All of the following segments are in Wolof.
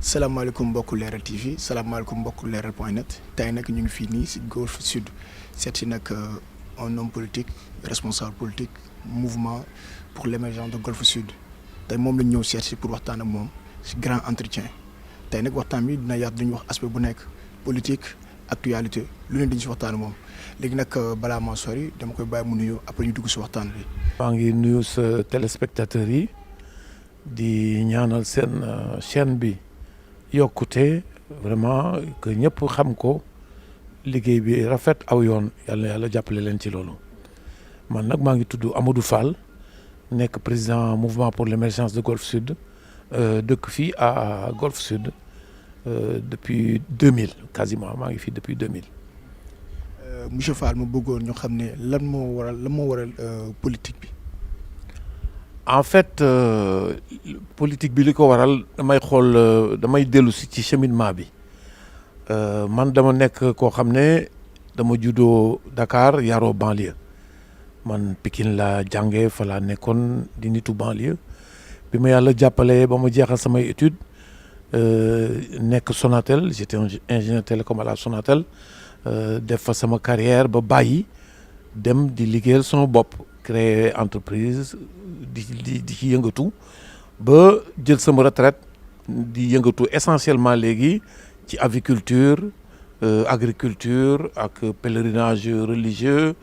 salaamaaleykum mbokku Leral TV salaamaaleykum mbokku Leral.net tey nag ñu ngi fii nii si Golf Sud seet si nag un homme politique responsable politique mouvement pour l'émergence de Golf Sud tey moom lañ ñëw seet si pour waxtaan ak moom si grand entretien tey nag waxtaan bi dina yaatu duñu wax aspect bu nekk politique actualité lu ne dañu si waxtaan ak moom léegi nag balaa maa sori dama koy bàyyi mu nuyoo après ñu dugg si waxtaan bi. maa ngi nuyu sa téléspectateurs yi di ñaanal seen chaîne bi. yokkute vraiment que ñëpp xam ko liggéey bi rafet aw yoon yàlla jàppale leen ci loolu man nag maa ngi tudd Amadou Fall nekk président mouvement pour l'émergence de Golf Sud dëkk fii à Golf Sud depuis 2000 quasiment maa ngi fii depuis 2000. Monsieur Fall ma bëggoon ñu xam ne lan moo waral politique bi. En fait politique bi li ko waral damay dellu si ci cheminement bi man dama nekk koo xam ne dama juddoo Dakar yaroo banlieue man Pikine laa jàngee fa laa nekkoon di nitu banlieue bi ma yàlla jàppalee ba ma jeexal samay études nekk Sonatel j'étais ingénieur télécom à la Sonatel def fa sama carrière ba bàyyi dem di liggéeyal sama bopp créer entreprise di ci yëngatu ba jël sama retraite di yëngatu essentiellement léegi ci aviculture agriculture ak pèlerinage religieux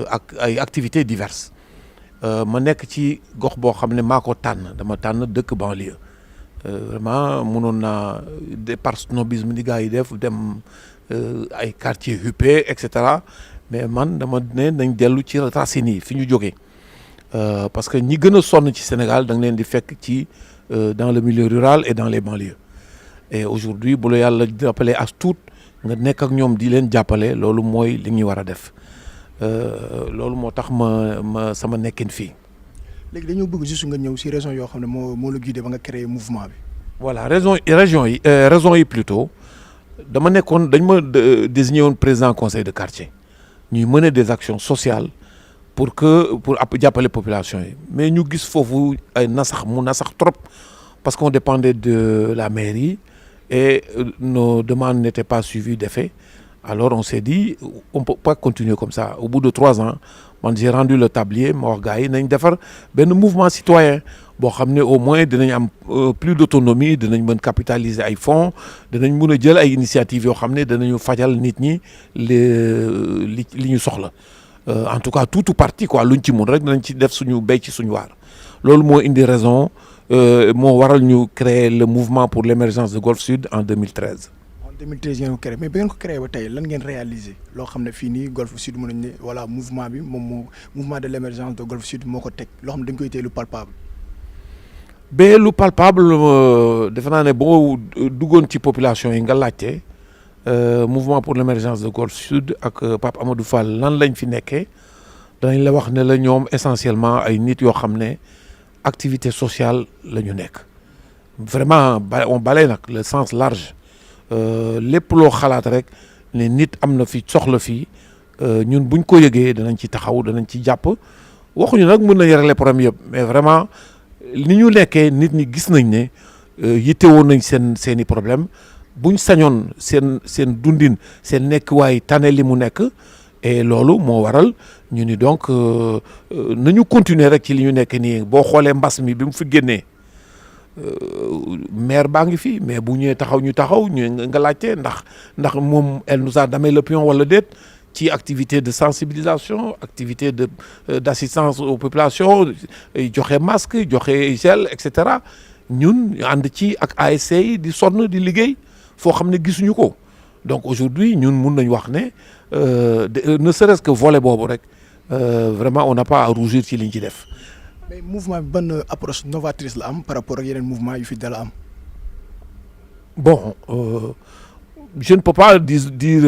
ak ay activités diverses ma nekk ci gox boo xam ne maa ko tànn dama tànn dëkk banlieue vraiment mënoon naa par snobisme ni gars yi def dem ay quartiers huppés et cetera mais man dama ne nañ dellu ci racines yi fi ñu jógee parce que ñi gën a sonn ci Sénégal da nga leen di fekk ci dans le milieu rural et dans les banlieues et aujourd'hui bu la yàlla jàppalee as tuut nga nekk ak ñoom di leen jàppale loolu mooy li ñuy war a def loolu moo tax ma sama nekkin fii. léegi dañoo bëgg juste nga ñëw si raison yoo xam ne moo la guidé ba nga créer mouvement bi. voilà raison yi plutôt dama nekkoon dañ ma désigné woon président conseil de quartier ñuy mener des actions sociales pour jàppale population yi mais ñu gis foofu ay nasax trop parce qu'on dépendait de la mairie et nos demandes n'étaient pas suivies d'effet. Alors on s'est dit on peut pas continuer comme ça. Au bout de 3 ans man j'ai rendu le tablier ma wax gars yi nañ defar benn mouvement citoyen boo xam ne au moins dinañ am plus d'autonomie dinañ mën capitaliser ay fonds dinañ mën a jël ay initiatives yoo xam ne danañu fajal nit ñi li ñu soxla en tout cas tout parti quoi luñ ci mun rek dinañ ci def suñu béy ci suñu waar. loolu moo indi raison moo waral ñu créer le mouvement pour l'émergence de Golf Sud en 2013. En 2013 ngeen ko créé mais bi ngeen ko créé ba tey lan ngeen réaliser loo xam ne fii nii Golf Sud mën nañu ne voilà mouvement bi mouvement de l'émergence de Golf Sud moo ko teg loo xam ne dañ koy téye lu palpable. ba lu palpable defe naa ne boo duggoon ci population yi nga laajte mouvement pour l'émergence de Golf Sud ak Pape Amadou Fall lan lañ fi nekkee danañ la wax ne la ñoom essentiellement ay nit yoo xam ne activité sociale la ñu nekk vraiment on balaye nag le sens large lépp loo xalaat rek ne nit am na fi soxla fii ñun buñ ko yëgee danañ ci taxaw danañ ci jàpp waxuñu nag mën nañ régler problème yëpp mais vraiment ni ñu nekkee nit ñi gis nañ ne yittewoon nañ seeni problème buñ sañoon seen dundin seen nekkuwaay tane li mu nekk et loolu moo waral ñu ni donc nañu continuer rek ci li ñu nekk nii boo xoolee mbas mi bi mu fi génnee maire baa ngi fi mais bu ñëwee taxaw ñu nga laajte ndax moom elle nous a damé le pion wala déet ci activité de sensibilisation activité d'assistance aux populations joxe masque joxe gel et cetera ñun ànd ci ak ASC yi di sonn di liggéey foo xam ne gisuñu ko donc aujourd'hui ñun mun nañ wax ne ne serait-ce que volet boobu rek vraiment on n'a pas à rougir ci liñ ci def. mais mouvement bi ban approche novatrice la am par rapport ak yeneen mouvement yu fi dala am. bon je ne peux pas dire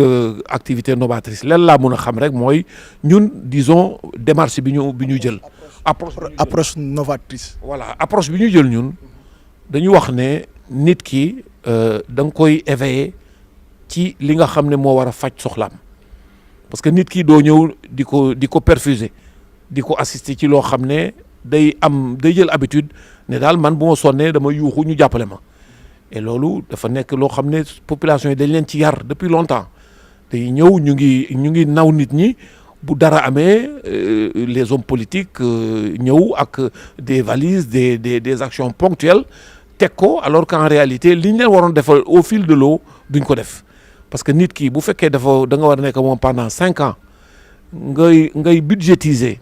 activité novatrice lan laa mën a xam rek mooy ñun disons démarche bi ñu jël. approche novatrice. voilà approche bi ñu jël ñun dañu wax ne nit ki da nga koy éveiller ci li nga xam ne moo war a faj soxlaam parce que nit ki doo ñëw di ko perfuser di ko assister ci loo xam ne day jël habitude ne daal man bu ma sonnee dama yuuxu ñu jàppale ma et loolu dafa nekk loo xam ne population yi dañ leen ci yar depuis longtemps day ñëw ñu ngi naw nit ñi bu dara amee les hommes politiques ñëw ak des valises des actions ponctuelles teg ko alors qu'en réalité li ñu leen waroon defal au fil de l'eau duñ ko def parce que nit ki bu fekkee da nga war a nekk moom pendant 5 ans ngay budgétiser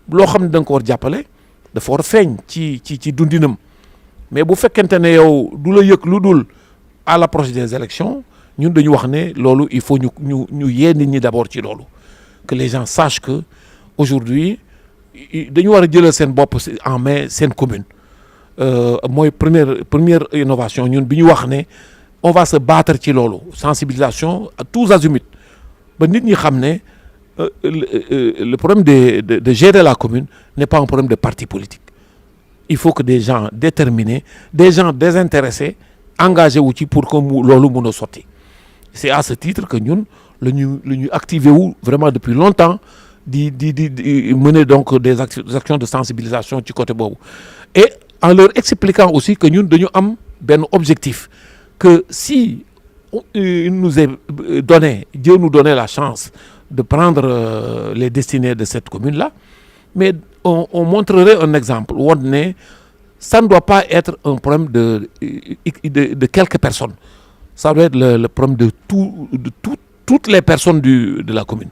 loo xam ne da nga ko war jàppale dafa war a feeñ ci dundinam mais bu fekkente ne yow du la yëg lu dul à l'approche des élections ñun dañu wax ne loolu il faut ñu yee nit ñi d'abord ci loolu que les gens sachent que aujourd'hui dañu war a jëlal seen bopp en main seen commune mooy première innovation ñun bi ñu wax ne on va se battre ci loolu sensibilisation à tous azimuts ba nit ñi xam ne le problème de gérer la commune n'est pas un problème de parti politique. Il faut que des gens déterminés, des gens désintéressés engagés wu ci pour que loolu mën a sotti. C'est à ce titre que ñun la ñu activé wu vraiment depuis longtemps di mener donc des actions de sensibilisation ci côté boobu et en leur expliquant aussi que ñun dañu am benn objectif que si il nous est donné, Dieu nous donnait la chance de prendre les destinées de cette commune-là, mais on montrerait un exemple où ça ne doit pas être un problème de quelques personnes. Ça doit être le problème de toutes les personnes de la commune.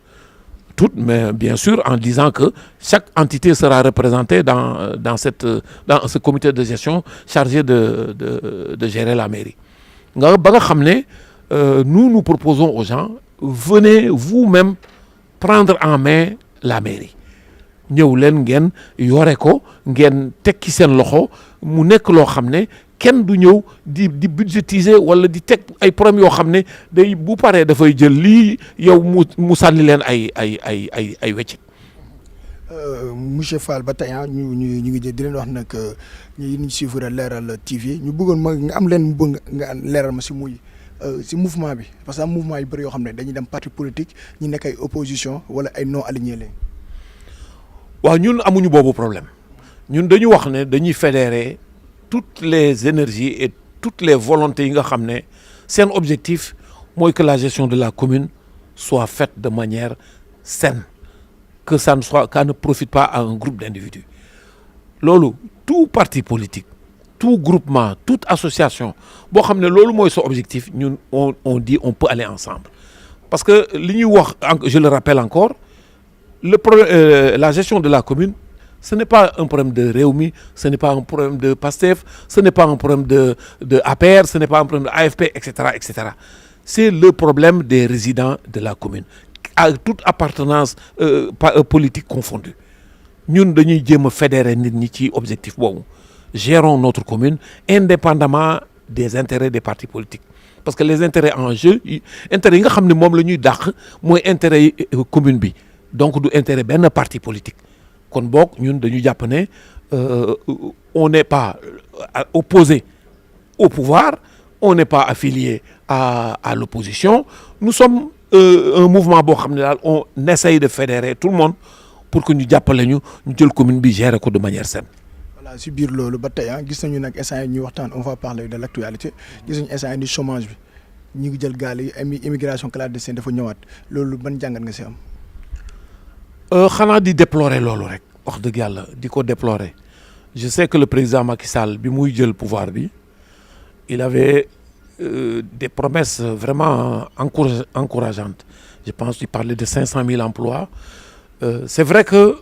Toutes, mais bien sûr en disant que chaque entité sera représentée dans ce comité de gestion chargé de gérer la mairie. Nous proposons aux gens, venez vous-même prendre en main la mairie. ñëw leen ngeen yore ko ngeen tekki seen loxo mu nekk loo xam ne kenn du ñëw di budgétiser wala di teg ay problèmes yoo xam ne day bu paree dafay jël lii yow mu sànni leen ay weccit. Monsieur Fall ba tey ñu ngi di leen wax nag ñu suivre Leral TV ñu bëggoon ma nga am leen bëgg nga leeral ma si mouvement bi parce que am mouvement yu bëri yoo xam ne dañuy dem parti politique ñi nekk ay opposition wala ay non alignés leen. waaw ñun amuñu boobu problème ñun dañu wax ne dañuy fédérer toutes les énergies et toutes les volontés yi nga xam ne seen objectif mooy que la gestion de la commune soit faite de manière saine que ça ne profite pas à un groupe d'individus loolu tout parti politique tout groupement toute association boo xam ne loolu mooy son objectif ñun on dit on peut aller ensemble parce que li ñuy wax je le rappelle encore la gestion de la commune, ce n'est pas un problème de Rewmi, ce n'est pas un problème de PASTEF, ce n'est pas un problème de APR, ce n'est pas un problème de AFP, etc., etc. C'est le problème des résidents de la commune, à toute appartenance politique confondue. Nous devons fédérer nos objectifs. Gérons notre commune indépendamment des intérêts des partis politiques. Parce que les intérêts en jeu, intérêts nga xamné mom lañuy dakh moy intérêt commune bi. Donc du intérêt benn parti politique kon boog ñun dañu jàpp ne on n'est pas opposé au pouvoir on n'est pas affilié à l'opposition nous sommes un mouvement boo xam ne daal on essaye de fédérer tout le monde pour que ñu jàppale ñu jël commune bi gérer ko de manière saine. Voilà si biir loolu ba tey gis nañu nag instant ñuy waxtaan on va parler de l'actualité gis nañu instant ni chômage bi ñu ngi jël gaal yi immigration clandestine dafa ñëwaat loolu ban jàngat nga si am. xanaa di déplorer loolu rek wax dëgg yàlla di ko déplorer je sais que le président Macky Sall bi muy jël pouvoir bi il avait des promesses vraiment encourageantes je pense qu'il parlait de 500 000 emplois c'est vrai que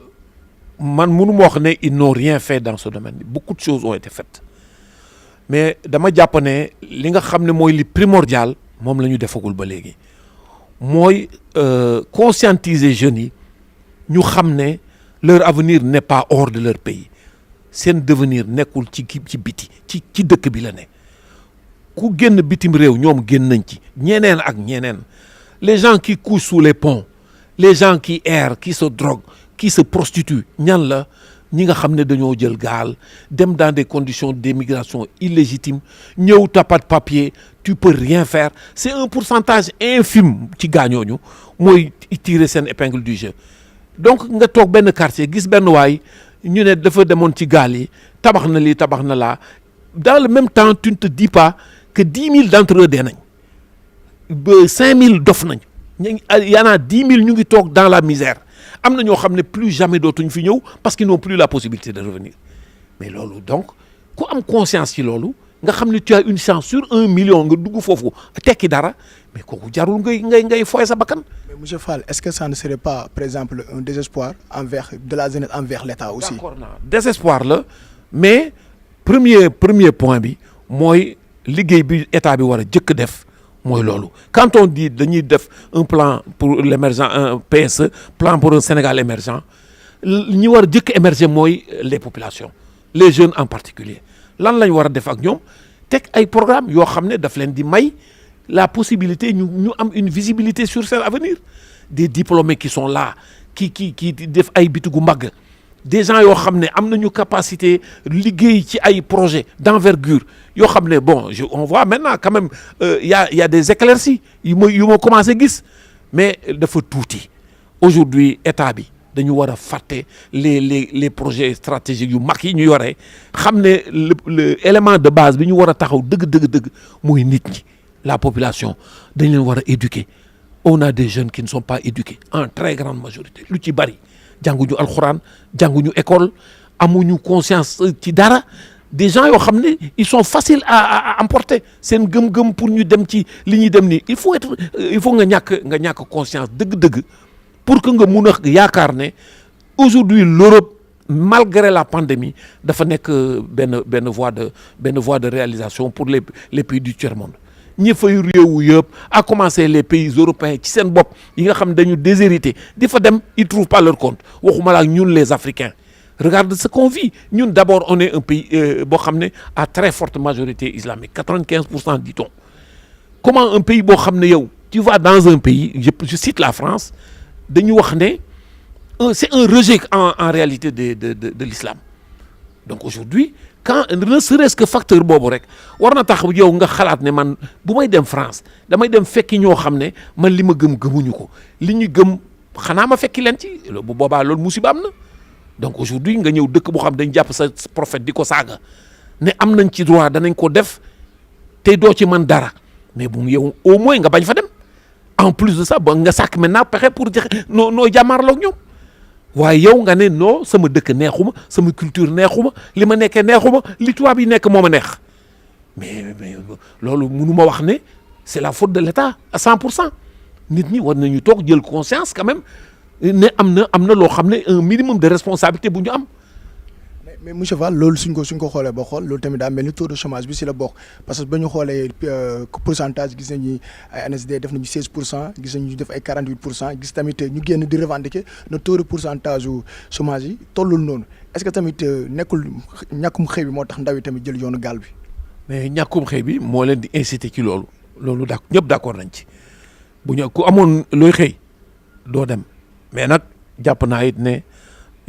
man mënu ma wax ne ils n'ont rien fait dans ce domaine beaucoup de choses ont été faites mais dama jàpp ne li nga xam ne mooy li primordial moom la ñu defagul ba léegi mooy conscientiser jeunes yi ñu xam ne leur avenir n'est pas hors de leur pays seen devenir nekkul ci biti ci dëkk bi la ne ku génn bitim réew ñoom génn nañ ci ñeneen ak ñeneen les gens qui couchent sous les ponts les gens qui errent qui se droguent qui se prostituent ñan la ñi nga xam ne dañoo jël gaal dem dans des conditions d'immigration illégitimes ñëw tapat papier tu peux rien faire c'est un pourcentage infime ci gaañooñu mooy tirer seen épingle du jeu donc nga toog benn quartier gis benn waay ñu ne dafa demoon ci gaal yi tabax na lii tabax na laa dans le même temps tu ne te dis pas que 10 000 d'entre eux dee nañ ba 5 000 dof nañ y en a 10 000 ñu ngi toog dans la misère am na ñoo xam ne plus jamais dootuñ fi ñëw parce qu'ils n'ont plus la possibilité de revenir mais loolu donc ku am conscience ci loolu nga xam ne tu as une chance sur 1 million nga dugg foofu tekki dara mais kooku jarul ngay foye sa bakkan. mais monsieur Fall est-ce que ça ne serait pas par exemple un désespoir envers de la jeunesse envers l'État aussi. d'accord naa désespoir la mais premier point bi mooy liggéey bi état bi war a jëkk def mooy loolu quand on dit dañuy def un plan pour l'émergent un PSE plan pour un Sénégal émergent ñi war a jëkk émerger mooy les populations les jeunes en particulier lan lañ war a def ak ñoom teg ay programme yoo xam ne daf leen di may la possibilité ñu am une visibilité sur seen avenir des diplômés qui sont là qui def ay bitigu mbagg des gens yoo xam ne am nañu capacité liggéey ci ay projets d'envergure yoo xam ne bon on voit maintenant quand même y a des éclaircies yu ma commencé gis mais dafa tuuti aujourd'hui état bi dañu war a fàtte les projets stratégiques yu mag yi ñu yoree xam ne le élément de base bi ñu war a taxaw dëgg muy nit ñi la population dañ leen war a éduquer on a des jeunes qui ne sont pas éduqués en très grande majorité lu ci bari jànguñu alxuraan jànguñu école amuñu conscience ci dara des gens yoo xam ne ils sont faciles à emporter seen gëm-gëm pour ñu dem ci li ñuy dem nii il faut nga ñàkk conscience dëgg-dëgg pour que nga mun a yaakaar ne aujourd'hui l'Europe malgré la pandémie dafa nekk benn voie de réalisation pour les pays du tiers-monde ñi fay réewu yëpp à commencer les pays européens ci seen bopp yi nga xam dañu déshérité di fa dem ils trouvent pas leur compte waxuma la ak ñun les Africains regarde ce qu'on vit ñun d'abord on est un pays boo xam ne à très forte majorité islamique 95% dit-on comment un pays boo xam ne yow tu vas dans un pays je cite la France dañu wax ne c'est un rejet en réalité de l'islam donc aujourd'hui quand ne serait-ce que facteur boobu rek war na tax yow nga xalaat ne man bu may dem France damay dem fekki ñoo xam ne man li ma gëmuñu ko li ñu gëm xanaa ma fekki leen ci bu boobaa loolu musiba am na donc aujourd'hui nga ñëw dëkk boo xam dañ jàpp sa prophète di ko saaga ne am nañ ci droit danañ ko def te doo ci mën dara mais bu yow au moins nga bañ fa dem en plus de ça ba nga sàkk maintenant pexe pour noo jàmmaarloog ñoom waaye yow nga ne non sama dëkk neexuma sama culture neexuma li ma nekkee neexuma li tubaab yi nekk moo ma neex mais loolu mënu ma wax ne c'est la faute de l'État à 100% nit ñi war nañu toog jël conscience quand même ne am na loo xam ne un minimum de responsabilité bu ñu am. mais monsieur Fall loolu suñ ko xoolee ba xool loolu tamit daa mel ni taux de chômage bi si la bokk parce que ba ñu xoolee pourcentage gis nañu ay ANSD def nañu 16% gis nañu def ay 48% gis tamit ñu génn di revendiquer le taux de pourcentage u chômage yi tollul noonu est-ce que tamit nekkul ñàkkum xëy bi moo tax ndaw yi tamit jël yoonu gaal bi. mais ñàkkum xëy bi moo leen di inciter ci loolu ñëpp d'accord nañ ci bu ñu ku amoon looy xëy doo dem mais nag jàpp naa it ne.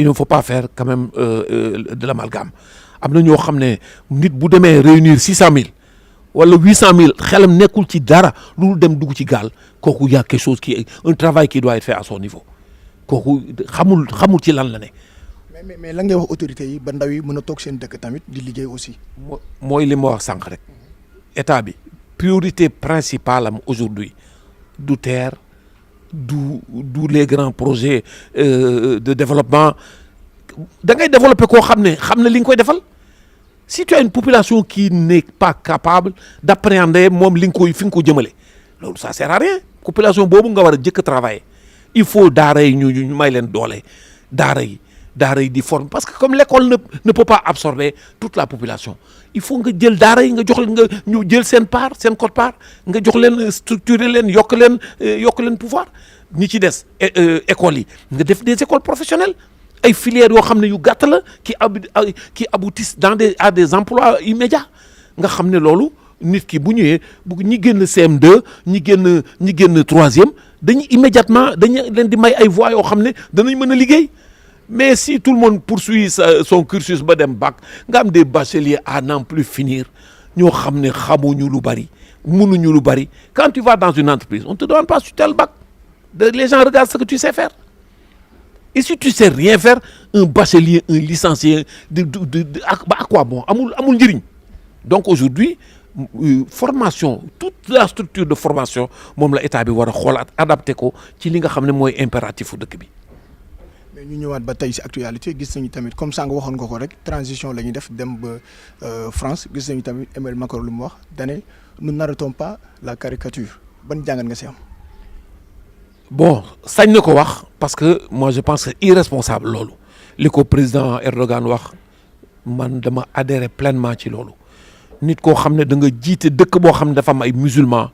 il ne faut pas faire quand même de l'amalgame am na ñoo xam ne nit bu demee réunir 600 000 wala 800 000 xelam nekkul ci dara lu dem dugg ci gaal kooku y a quelque chose un travail qui doit être fait à son niveau kooku xamul ci lan la ne. mais la ngay wax autorités yi ba ndaw yi mën a toog seen dëkk tamit di liggéey aussi. mooy li ma wax sànq rek état bi priorité principale am aujourd'hui du terre. du les grands projets de développement da ngay développer koo xam ne li nga koy defal si tu as une population qui n'est pas capable d'appréhender moom li nga koy fi nga ko jëmale loolu ça sert à rien population boobu nga war a jëkk travailler il faut daara yi ñu may leen doole daara yi di former parce que comme l'école ne peut pas absorber toute la population il faut nga jël daara yi nga jox leen nga ñu jël seen quote-part nga jox leen structurer leen yokk leen pouvoir ñi ci des écoles yi nga def des écoles professionnelles ay filières yoo xam ne yu gàtt la qui aboutissent à des emplois immédiats nga xam ne loolu nit ki bu ñëwee ñi génn CM2 ñi génn troisième dañuy immédiatement dañu leen di may ay voies yoo xam ne danañ mën a liggéey. Mais si tout le monde poursuit son cursus ba dem bac nga am des bacheliers à n'en plus finir ñoo xam ne xamuñu lu bari mënuñu lu bari quand tu vas dans une entreprise on te demande pas si tu as le bac les gens regardent ce que tu sais faire et si tu sais rien faire un bachelier un licencié à quoi bon amul njëriñ. Donc aujourd'hui formation toute la structure de formation moom la état bi war a xoolaat adapté ko ci li nga xam ne mooy impératif dëkk bi. mais ñu ñëwaat ba tey ci actualité gis nañu tamit comme ça nga waxoon nga ko rek transition la ñuy def dem ba France gis nañu tamit Emmanuel Macron lu mu wax dane nous n'arrêtons pas la caricature ban jàngat nga si am. bon sañ na ko wax parce que moi je pense que irresponsable loolu li ko président Erdogan wax man dama adhérer pleinement ci loolu nit koo xam ne da nga jiite dëkk boo xam ne dafa am ay musulmans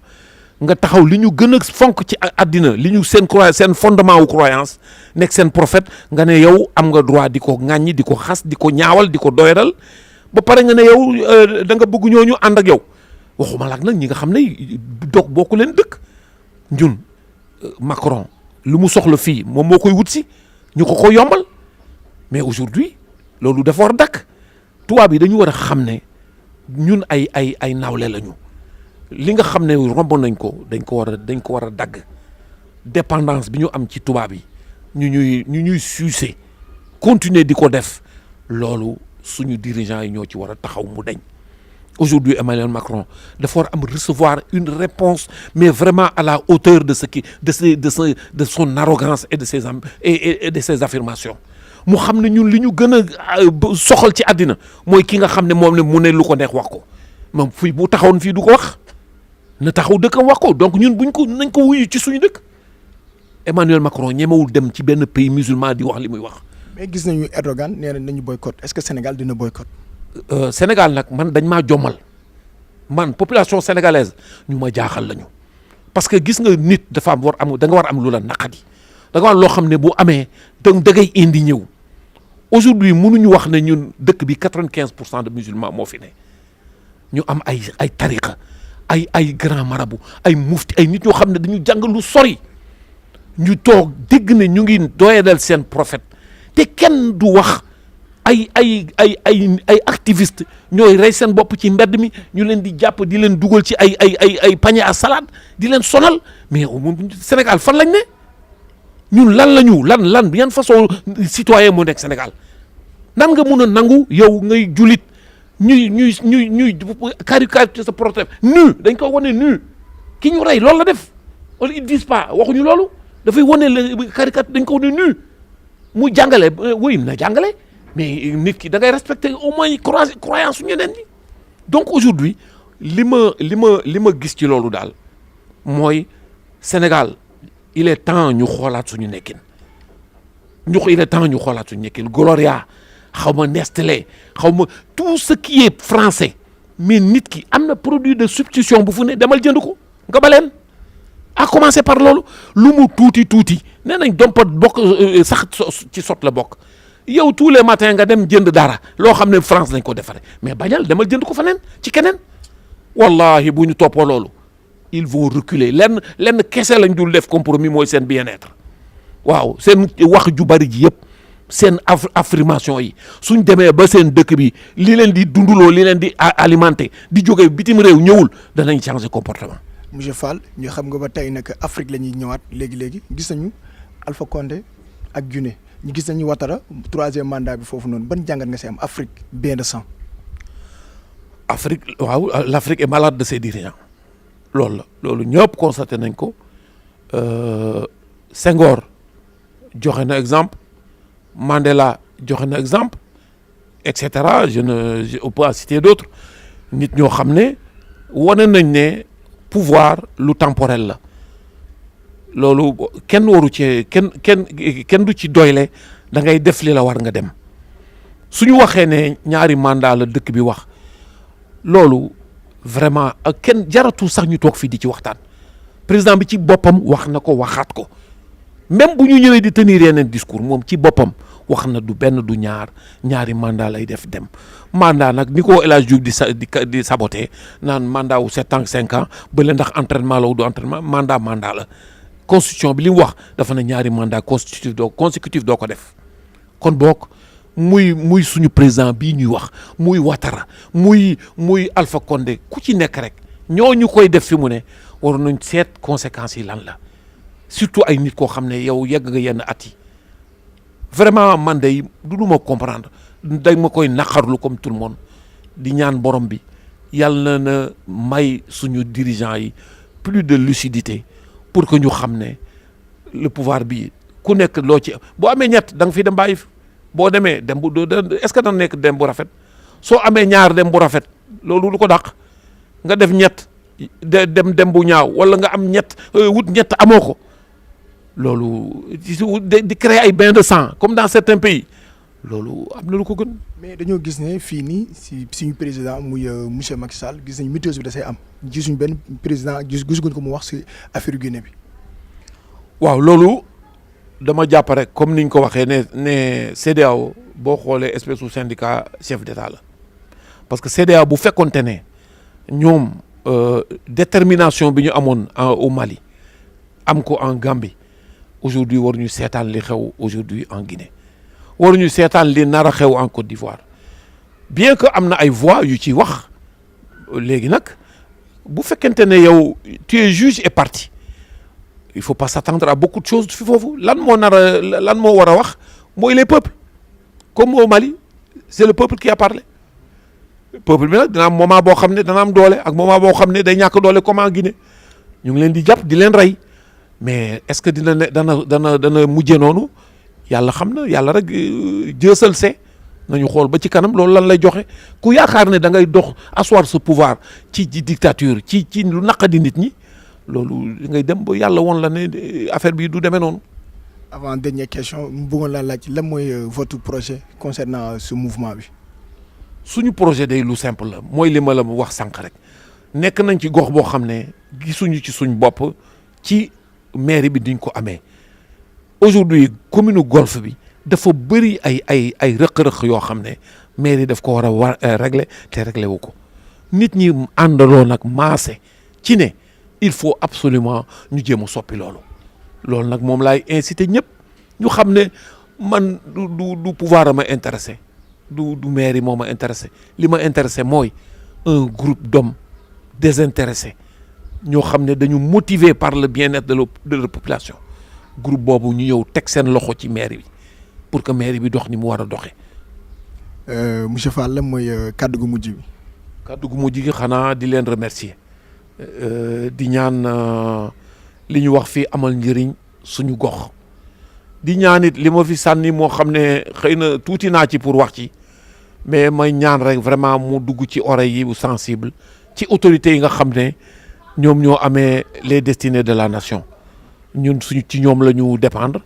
nga taxaw li ñu gën a fonk ci àddina li ñu seen seen fondement wu croyance nekk seen prophète nga ne yow am nga droit di ko ŋàññi di ko xas di ko ñaawal di ko doyadal ba pare nga ne yow da nga bëgg ñooñu ànd ak yow waxuma la nag ñi nga xam ne doog bokku leen dëkk ñun Macron lu mu soxla fii moom moo koy wut si ñu ko yombal mais aujourd'hui loolu dafa war a dakk tubaab yi dañu war a xam ne ñun ay nawle lañu li nga xam ne romb nañ ko dañ ko war a dagg dépendance bi ñu am ci tubaab yi ñu ñuy sucer continuer di ko def loolu suñu dirigeants yi ñoo ci war a taxaw mu dañ. Aujourd'hui Emmanuel Macron dafa war am recevoir une réponse mais vraiment à la hauteur de de son arrogance et de ses affirmations mu xam ne ñun li ñu gën a soxal ci àddina mooy ki nga xam ne moom ne mu ne lu ko neex wax ko moom fii bu taxawoon fii du ko wax na taxaw dëkkam wax ko donc ñun nañ ko wuyu ci suñu dëkk Emmanuel Macron ñemewul dem ci benn pays musulman di wax li muy wax. mais gis nañu Erdogan nee nañu boycott est-ce que Sénégal dina boycott. Sénégal nag man dañ maa jommal man population sénégalaise ñu ma jaaxal lañu parce que gis nga nit dafa am da nga war am lu la naqadi da nga war loo xam ne bu amee donc da ngay indi ñëw aujourd'hui mënuñu wax ne ñun dëkk bi 95% de musulmans moo fi ne ñu am ay tariqa ay grand marabout ay mufti ay nit ñoo xam ne dañu jàng lu sori ñu toog dégg ne ñu ngi doyadal seen prophète te kenn du wax. ay activiste ñooy rey seen bopp ci mbedd mi ñu leen di jàpp di leen dugal ci ay panier à salade di leen sonal mais Sénégal fan lañ ne ñun lan yan façon citoyen moo nekk Sénégal nan nga mun a nangu yow ngay julit ñuy caricature sa prophète nu dañ ko wane nu ki ñu rey loolu la def wala ils disent pas waxuñu loolu dafay wane la caricature dañ ko wane nu mu jàngale wéy na jàngale mais nit ki da ngay respecter au moins croyance su ñeneen ñi donc aujourd'hui li ma gis ci loolu daal mooy Sénégal il est temps ñu xoolaat suñu nekkin il est temps ñu xoolaat suñu nekkin Gloria xaw ma Nestlé xaw ma tout ce qui est français mais nit ki am na produit de substitution bu fu ne demal jënd ko nga baleen à commencer par loolu lu mu tuuti nee nañ dompat bokk sax ci sot la bokk yow tous les matins nga dem jënd dara loo xam ne France lañ ko defaree mais bañal demal jënd ko feneen ci keneen wallahi bu ñu toppoo loolu ils vont reculer lenn kese lañ dul def compromis mooy seen bien-être waaw seen wax ju bari ji yëpp seen affirmation yi suñ demee ba seen dëkk bi li leen di dunduloo li leen di alimenter di jógee bitim réew ñëwul danañ changer comportement. monsieur Fall ñu xam nga ba tey nag Afrique la ñuy ñëwaat léegi gis nañu Alpha Condé ak Guinée. ñu gis nañu Ouattara 3e mandat bi foofu noonu ban jàngat nga si am Afrique bain de sang. Afrique waaw l'Afrique est malade de ses dirigeants loolu ñëpp constaté nañ ko Senghor joxe na exemple Mandela joxe na exemple et cetera on peut en citer d'autres nit ñoo xam ne wane nañ ne pouvoir lu temporel la. loolu kenn waru ci kenn du ci doyle da ngay def li la war nga dem suñu waxee ne ñaari mandat la dëkk bi wax loolu vraiment kenn jaratu sax ñu toog fii di ci waxtaan président bi ci boppam wax na ko waxaat ko même bu ñu ñëwee di tenir yeneen discours moom ci boppam wax na du benn du ñaari mandat lay def dem mandat nag ni ko El Hadj Diouf di saboté naan mandat wu 7 ans 5 ans ba leen ndax entraînement la wu du entraînement mandat la constitution bi li mu wax dafa ne ñaari mandat consécutif doo ko def kon boog muy suñu président bii ñuy wax muy Ouattara muy Alpha Condé ku ci nekk rek ñooñu koy def fi mu ne waroon nañ seet conséquences yi lan la surtout ay nit koo xam ne yow yegg nga yenn at yi vraiment man day du ma comprendre dañ ma koy naqarlu comme tout le monde di ñaan borom bi yàlla na may suñu dirigeants yi plus de lucidité pour que ñu xam ne le pouvoir bi ku nekk loo ci boo amee ñett da nga fi dem bàyyi boo demee dem bu est-ce que dana nekk dem bu rafet soo amee ñaar dem bu rafet loolu lu ko dàq nga def ñett dem bu ñaaw wala nga am ñett wut ñett amoo ko loolu di créer ay bains de sang comme dans certains pays loolu am na lu ko gën. mais dañoo gis ne fii nii si suñu président muy monsieur Macky Sall gis nañ météo bi da say am gisuñ benn président gisaguñ ko mu wax si affaire Guinée bi. waaw loolu dama jàpp rek comme niñ ko waxee ne CEDEAO boo xoolee espèce u syndicat chef d'état la parce que CEDEAO bu fekkonte ne ñoom détermination bi ñu amoon au Mali am ko en Gambie aujourd'hui waruñu seetaan li xew aujourd'hui en Guinée waruñu seetaan li nar a xew en Côte d'Ivoire bien que am na ay voix yu ci wax léegi nag bu fekkente ne yow tu es juge et partie il faut pas s'attendre à beaucoup de choses fi foofu lan moo war a wax mooy les peuples comme au Mali c'est le peuple qui a parlé peuple bi nag dina am moment boo xam ne dana am doole ak moment boo xam ne day ñàkk doole comme en Guinée ñu ngi leen di jàpp di leen rey mais est-ce que dana mujjee noonu yàlla xam na yàlla rek jësal see nañu xool ba ci kanam loolu lan lay joxe ku yaakaar ne da ngay dox asseoir ce pouvoir ci dictature ci lu naqadi nit ñi loolu ngay dem ba yàlla woon la ne affaire bi du demee noonu. avant dernière question mu bëggoon laa laaj lan mooy votre projet concernant ce mouvement bi. suñu projet day lu simple la mooy li ma la wax sànq rek nekk nañ ci gox boo xam ne gisuñu ci suñ bopp ci mairie bi duñ ko amee aujourd'hui commune Golf bi dafa bëri ay rëq-rëq yoo xam ne mairie daf ko war a régler te régler wu ko nit ñi àndaloo nag maase ci ne il faut absolument ñu jéem a soppi loolu nag moom laay inciter ñëpp ñu xam ne man du pouvoir a ma intéressé du mairie moo ma intéressé li ma intéressé mooy un groupe d'hommes désintéressés ñoo xam ne dañu motivés par le bien-être de la population groupe boobu ñu ñëw teg seen loxo ci mairie bi pour que mairie bi dox ni mu war a doxee. monsieur Fall la mooy kàddu gu mujj bi. kàddu gu mujj gi xanaa di leen remercier di ñaan li ñu wax fii amal njëriñ suñu gox di ñaan it li ma fi sànni moo xam ne xëy na tuuti naa ci pour wax ci mais may ñaan rek vraiment mu dugg ci oreille yi bu sensible ci autorités yi nga xam ne ñoom ñoo amee les destinées de la nation ñun suñu ci ñoom la ñu dépendre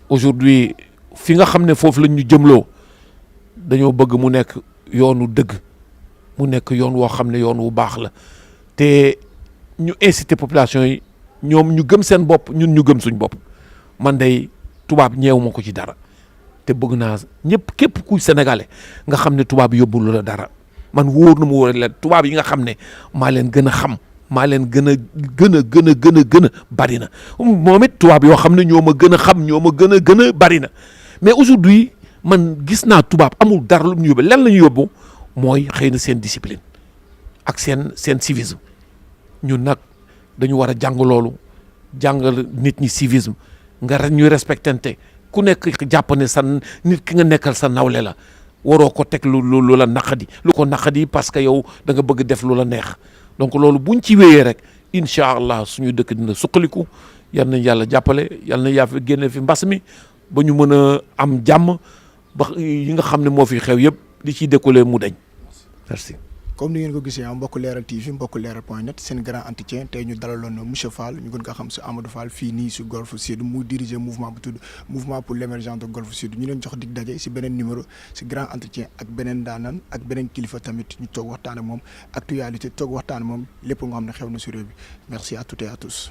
aujourd'hui fi nga xam ne foofu lañ ñu jëmloo dañoo bëgg mu nekk yoonu dëgg mu nekk yoon woo xam ne yoon wu baax la te ñu inciter population yi ñoom ñu gëm seen bopp ñun ñu gëm suñ bopp man day tubaab ñeewu ma ko ci dara te bëgg naa ñëpp képp kuy sénégalais nga xam ne tubaab yóbbulu la dara man wóor na mu wóor la tubaab yi nga xam ne maa leen gën a xam maa leen gën a bari na moom it tubaab yoo xam ne ñoo ma gën a xam ñoo ma gën a bari na mais aujourd'hui man gis naa tubaab amul dara lu ñu yóbbu lan la ñu yóbbu mooy xëy na seen discipline ak seen civisme ñun nag dañu war a jàng loolu jàngal nit ñi civisme nga ñuy respectante ku nekk jàpp ne sa nit ki nga nekkal sa nawle la waroo ko teg lu la naqadi lu ko naqadi parce que yow da nga bëgg def lu la neex donc loolu buñ ci wéyee rek incha allah suñu dëkk dina suqaliku yal nañ yàlla jàppale yal na yaa fi génne fi mbas mi ba ñu mën a am jàmm ba yi nga xam ne moo fi xew yëpp di ciy décoller mu dañ merci. comme ni ngeen ko gisee mbokk Leral TV mbokk Leral.net seen grand entretien tey ñu dalaloon monsieur Fall ñu gën ko xam si Amadou Fall fii nii si Golf Sud muy diriger mouvement bu tudd mouvement pour l'émergence de Golf Sud ñu leen jox dig daje si beneen numéro si grand entretien ak beneen daanaan ak beneen kilifa tamit ñu toog waxtaan ak moom actualité toog waxtaan ak moom lépp nga xam ne xew na si réew bi merci à toutes et à tous.